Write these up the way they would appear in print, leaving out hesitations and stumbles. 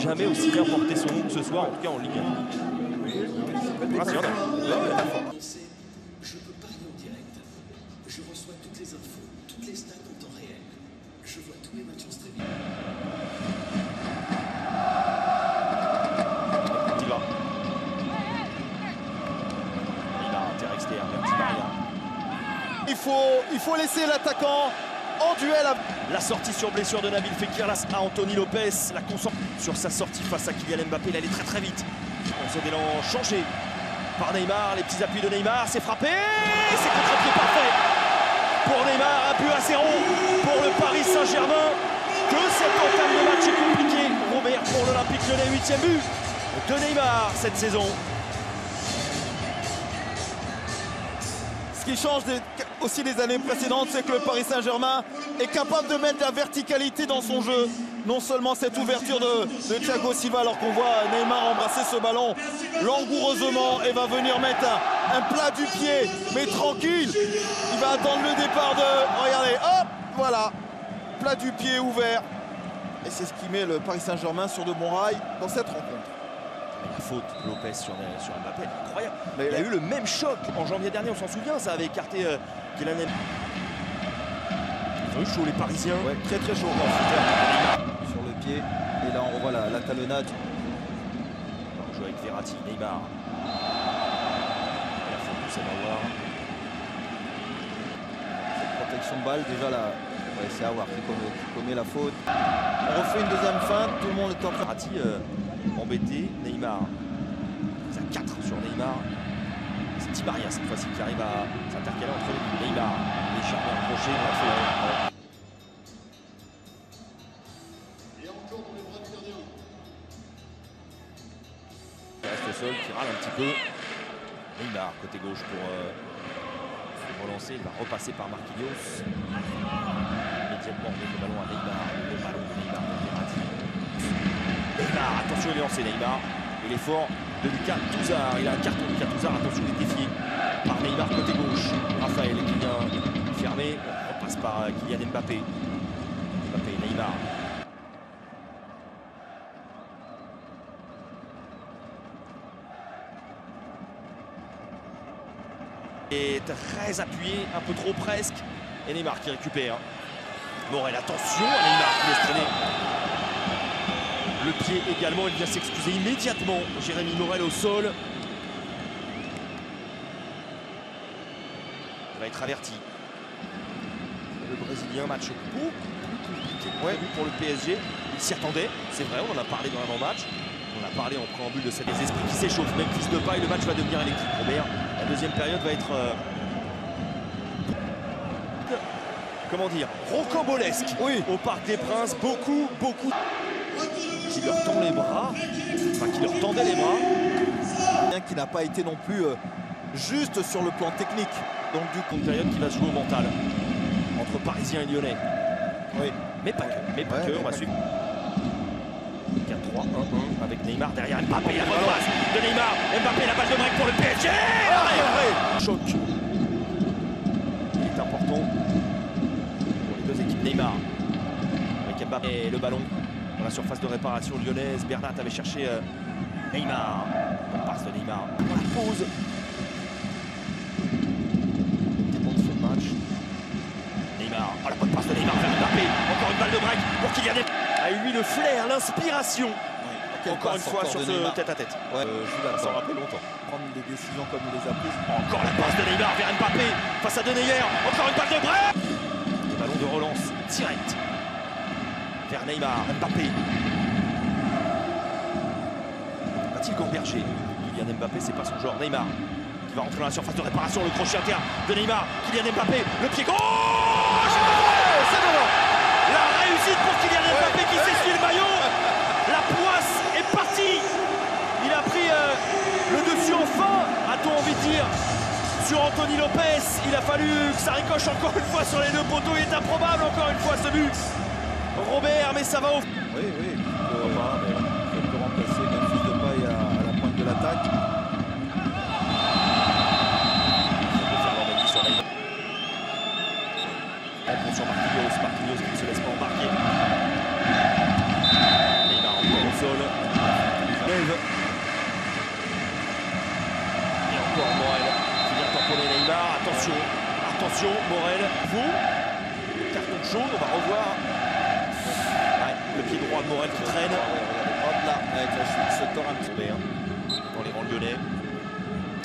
Jamais aussi bien porté son nom que ce soir, en tout cas en Ligue 1. Impressionnant. Je peux parier en direct. Je reçois toutes les infos, toutes les stats en temps réel. Je vois tous les matchs en streaming. Il va. Il a inter-externe, Di Maria. Il faut laisser l'attaquant en duel. La sortie sur blessure de Nabil Fekir là à Anthony Lopez. La concentre sur sa sortie face à Kylian Mbappé. Il allait très très vite. On s'est d'élan changé par Neymar. Les petits appuis de Neymar. C'est frappé. C'est contre-pied parfait pour Neymar. Un but à 0 pour le Paris Saint-Germain. Que cette entame de match est compliquée. Robert pour l'Olympique Lyonnais. 8e but de Neymar cette saison. Ce qui change aussi des années précédentes, c'est que le Paris Saint-Germain est capable de mettre de la verticalité dans son jeu. Non seulement cette ouverture de Thiago Silva, alors qu'on voit Neymar embrasser ce ballon langoureusement et va venir mettre un plat du pied, mais tranquille. Il va attendre le départ de... Regardez, hop, voilà, plat du pied ouvert. Et c'est ce qui met le Paris Saint-Germain sur de bons rails dans cette rencontre. La faute de Lopez sur Mbappé, incroyable. Mais il a eu le même choc en janvier dernier, on s'en souvient, ça avait écarté Kylian Mbappé. Ils ont eu chaud les Parisiens. Ouais, très très chaud. Sur le pied, et là on revoit la talonnade. On joue avec Verratti, Neymar. La faute de Sabawa. Cette protection de balle, déjà là, ouais, c'est Aouar qui commet la faute. On refait une deuxième feinte, tout le monde est en train. Verratti embêté, Neymar. Il a 4 sur Neymar. C'est Di Maria cette fois-ci qui arrive à s'intercaler entre Neymar et Charles Crochet. Il reste au sol, qui râle un petit peu. Neymar côté gauche pour relancer. Il va repasser par Marquinhos. Immédiatement on met le ballon à Neymar. Le ballon de Neymar de Verratti. Neymar, attention, il est lancé Neymar. Et l'effort de Lucas Touzard. Il a un carton de Lucas Touzard, attention, il est défié par Neymar côté gauche. Raphaël qui vient fermer. On repasse par Kylian Mbappé. Mbappé, Neymar. Et très appuyé, un peu trop presque. Et Neymar qui récupère. Morel, attention à Neymar qui laisse traîner. Le pied également, il vient s'excuser immédiatement. Jérémy Morel au sol. Il va être averti. Le Brésilien, match beaucoup plus compliqué pour le PSG. Il s'y attendait, c'est vrai, on en a parlé dans l'avant-match. On a parlé en préambule de des esprits qui s'échauffent. Memphis Depay, le match va devenir électrique. Robert, la deuxième période va être... comment dire, rocambolesque au Parc des Princes. Beaucoup qui leur tend les bras, enfin qui leur tendait les bras. Qui n'a pas été non plus juste sur le plan technique. Donc du coup, une période qui va se jouer au mental entre Parisiens et Lyonnais. Oui. Mais pas que, on va suivre. 4-3-1-1 avec Neymar derrière Mbappé, la bonne passe de Neymar. Mbappé, la balle de break pour le PSG. Choc. Il est important pour les deux équipes. Neymar avec Mbappé et le ballon dans la surface de réparation lyonnaise. Bernat avait cherché Neymar. Bonne passe de Neymar. Pour la pause. Tellement de ce match. Neymar. Oh, la bonne passe de Neymar vers Mbappé. Encore une balle de break pour Kylian Mbappé. A eu le flair, l'inspiration. Encore une fois sur ce tête-à-tête. Je s'en rappelle longtemps. Prendre des décisions comme il les a prises. Encore la passe de Neymar vers Mbappé. Face à Denayer. Encore une balle de break. Le ballon de relance direct vers Neymar. Mbappé. Va-t-il gamberger? Kylian Mbappé, c'est pas son genre. Neymar qui va rentrer dans la surface de réparation. Le crochet interne de Neymar. Kylian Mbappé. Le pied gauche. C'est devant. La réussite pour Kylian Mbappé qui s'essuie le maillot. La poisse est partie. Il a pris le dessus enfin, a-t-on envie de dire, sur Anthony Lopez. Il a fallu que ça ricoche encore une fois sur les deux poteaux. Il est improbable encore une fois ce but. Robert, mais ça va au... Oui, il peut remplacer Memphis Depay à la pointe de l'attaque. Sur Marquinhos qui ne se laisse pas embarquer. Neymar encore au sol. Dave. Et encore Morel qui vient tamponner Neymar. Attention, attention, Morel. Vous, carton jaune, on va revoir. Ouais, le pied droit de Morel qui traîne. Hop là, avec la chute, ce tord un petit peu. Dans les rangs lyonnais.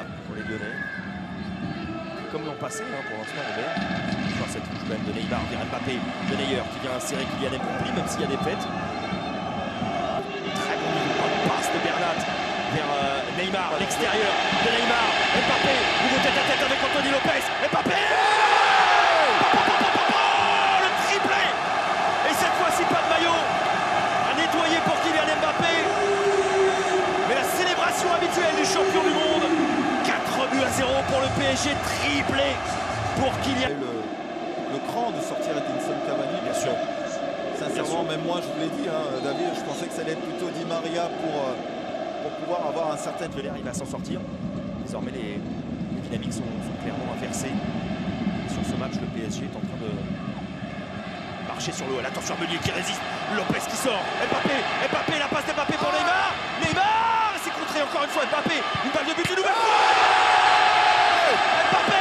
Ah, pour les lyonnais. Comme l'an passé, pour l'instant, Robert. Voir cette touche quand même de Neymar vers Mbappé, de Neuer qui vient insérer Kylian Mbappé, même s'il y a des fêtes. Très bon niveau de passe de Bernat vers Neymar, l'extérieur de Neymar. Mbappé, nouveau tête à tête avec Anthony Lopez. Mbappé, le triplé. Et cette fois-ci, pas de maillot. À nettoyer pour Kylian Mbappé. Mais la célébration habituelle du champion du monde. 4-0 pour le PSG, triplé pour Kylian. Le cran de sortir Edinson Cavani, Bien sûr. sincèrement, même moi je vous l'ai dit, David, je pensais que ça allait être plutôt Di Maria pour pouvoir avoir un certain... De l'air, il va s'en sortir. Désormais, les dynamiques sont clairement inversées. Sur ce match, le PSG est en train de marcher sur l'eau. Attention à Meunier qui résiste. Lopez qui sort. Mbappé, la passe d'Mbappé pour Neymar. Neymar, c'est contré encore une fois. Mbappé, une balle de but, une nouvelle fois. Mbappé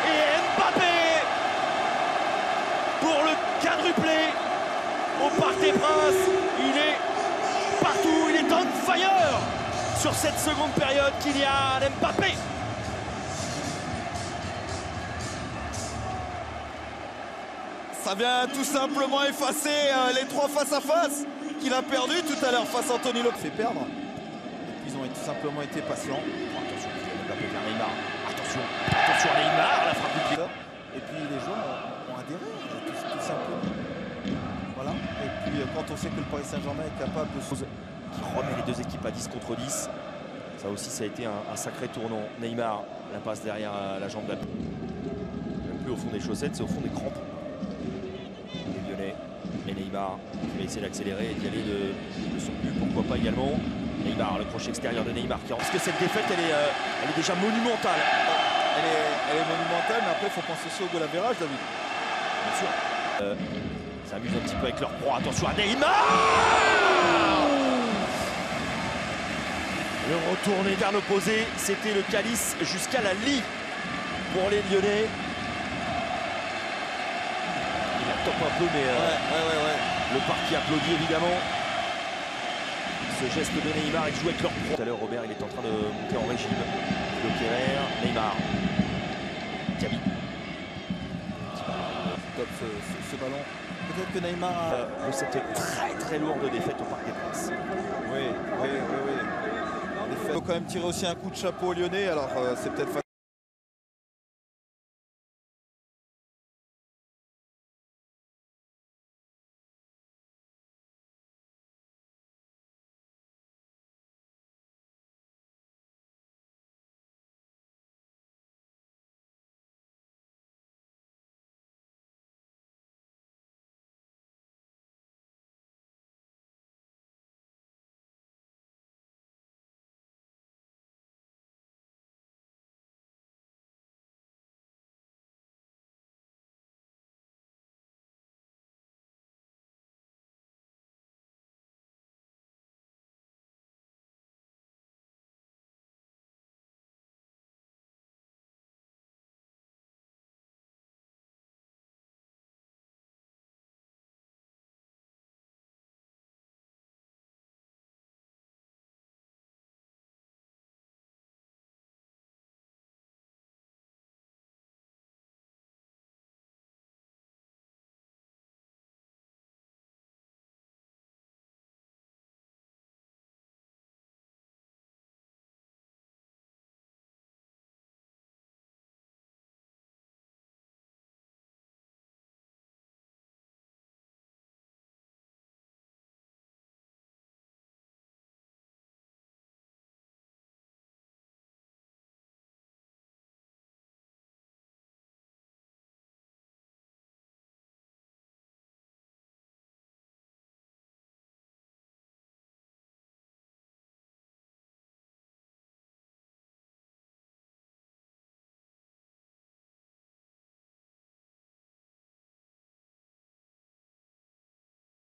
et Mbappé pour le quadruplé au Parc des Princes. Il est partout, il est on fire sur cette seconde période. Kylian Mbappé. Ça vient tout simplement effacer les 3 face-à-face qu'il a perdu tout à l'heure face à Anthony Lopez. Fait perdre. Ils ont tout simplement été patients. Attention, Kylian Mbappé vers Neymar. Attention à Neymar, la frappe du pied. Et puis les joueurs ont adhéré, tout simplement. Voilà. Et puis quand on sait que le Paris Saint-Germain est capable de... Qui remet les deux équipes à 10 contre 10. Ça aussi, ça a été un sacré tournant. Neymar, la passe derrière la jambe d'Mbappé. Même plus au fond des chaussettes, c'est au fond des crampons. Les Lyonnais et Neymar qui va essayer d'accélérer et d'y aller de son but. Pourquoi pas également Neymar, le crochet extérieur de Neymar. Parce que cette défaite, elle est déjà monumentale. Elle est monumentale, mais après il faut penser aussi au goal average, David. Bien sûr. S'amuse un petit peu avec leur proie. Attention à Neymar. Le retourné vers l'opposé, c'était le calice jusqu'à la lie pour les Lyonnais. Il attend un peu, mais le parc qui applaudit évidemment. Ce geste de Neymar, il joue avec leur proie. Tout à l'heure, Robert, il est en train de monter en régime. Le Kerrer, Neymar. Diaby. Top ce ballon. Peut-être que Neymar a... De cette très lourde défaite au Parc des Princes. Oui. Il faut quand même tirer aussi un coup de chapeau aux Lyonnais, alors c'est peut-être